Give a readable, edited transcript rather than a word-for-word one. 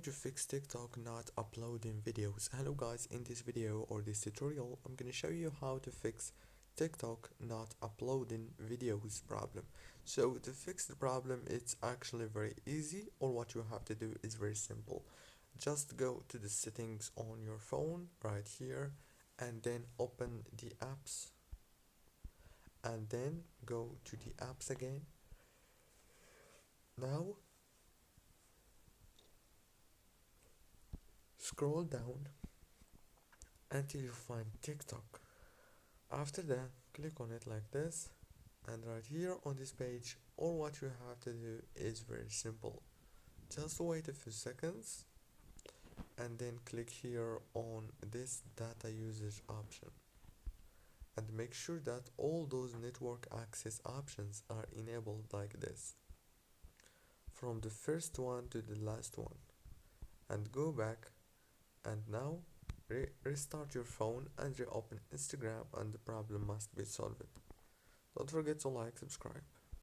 how to fix TikTok not uploading videos. Hello guys, in this video or this tutorial I'm gonna show you how to fix TikTok not uploading videos problem. So to fix the problem, it's actually very easy. All what you have to do is very simple. Just go to the settings on your phone right here and then open the apps and then go to the apps again. Now scroll down until you find TikTok. After that, click on it like this, and right here on this page, all what you have to do is very simple. Just wait a few seconds and then click here on this data usage option and make sure that all those network access options are enabled like this, from the first one to the last one, and go back and now restart your phone and reopen Instagram and the problem must be solved. Don't forget to like, subscribe.